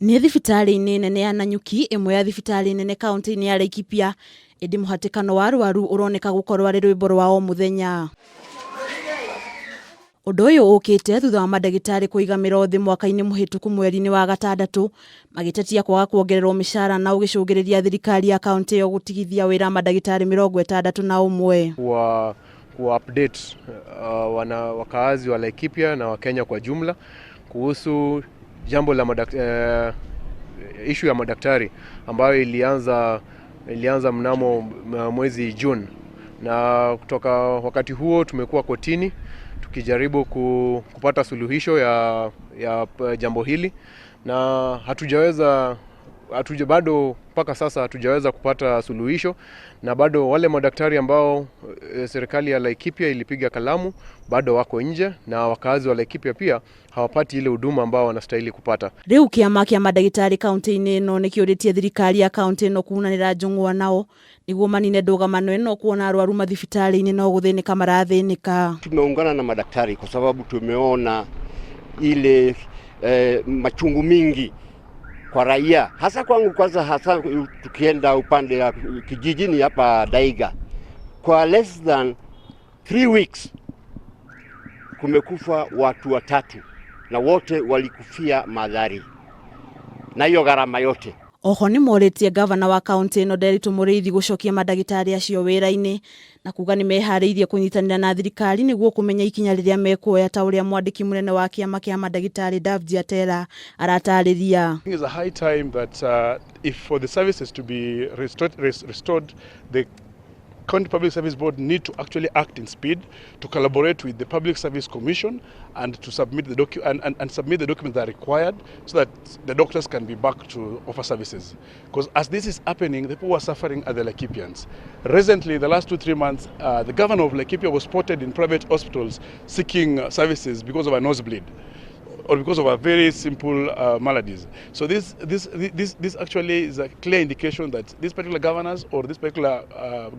Nĩ thibitarĩ-inĩ nene ya Nanyuki, ĩmwe ya thibitarĩ nene kaunti-inĩ ya Laikipia, ĩndĩ mũhatĩkano wa arwaru ũroneka gũkorwo arĩ rwĩmbo rwa o mũthenya. Ũndũ ũyũ ũkĩte thutha wa madagitari kũigamĩrwo thĩ mwaka-inĩ mũhĩtũku mweri-inĩ wa gatandatũ, magĩtetia kwaga kuongererwo mĩcara na ũgĩcũngĩrĩria thirikari ya kaunti ĩyo gũtigithia wĩra madagitari 61. Update wakaazi wa Laikipia na Wakenya kwa jumla kuhusu jambo la issue ya madaktari ambayo ilianza mnamo mwezi June, na kutoka wakati huo tumekuwa kotini tukijaribu kupata suluhisho ya jambo hili, na bado mpaka sasa hatujaweza kupata suluhisho, na bado wale madaktari ambao serikali ya Laikipia ilipiga kalamu bado wako nje, na wakazi wa Laikipia pia hawapati ile huduma ambao wanastahili kupata. Rĩu kĩama kĩa madagitari kaunti-inĩ ĩno nĩkĩũrĩtie thirikari ya kaunti ĩno kunanĩra Njung'wa nao niguo manine ndugamano ĩno, kuona arwaru mathibitarĩ-inĩ no gũthĩnĩka marathĩnĩka. Tumeungana na madaktari kwa sababu tumeona ile machungu mingi kwa raia, hasa kwangu kwanza, hasa tukienda upande ya kijijini hapa Daiga, kwa less than 3 weeks kumekufa watu 3 na wote walikufia madhari na hiyo gharama yote. Oho nĩmorĩtie gavana wa kaunti ĩno Reke Tunanire gũcokia madagitari acio wĩra-inĩ na kuga nĩmeharĩirie kũnyitanĩra na thirikari nĩguo kũmenya ikinya rĩrĩa mekuoya, ta ũrĩa mwandĩki mũnene wa kĩama kĩa madagitari aratarĩria. It is a high time that if for the services to be restored, the County Public Service Board need to actually act in speed, to collaborate with the Public Service Commission and to submit the submit the documents that are required so that the doctors can be back to offer services. Because as this is happening, the people who are suffering are the Laikipians. Recently, the last 2-3 months, the governor of Laikipia was spotted in private hospitals seeking services because of a nosebleed or because of a very simple maladies. So this actually is a clear indication that this particular governors or this particular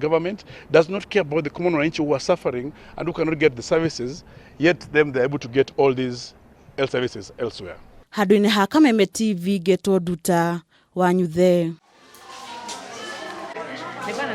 government does not care about the common ranch who are suffering and who cannot get the services, yet they're able to get all these health services elsewhere. Handũ-inĩ ha Kameme TV getwo Nduta wanyu the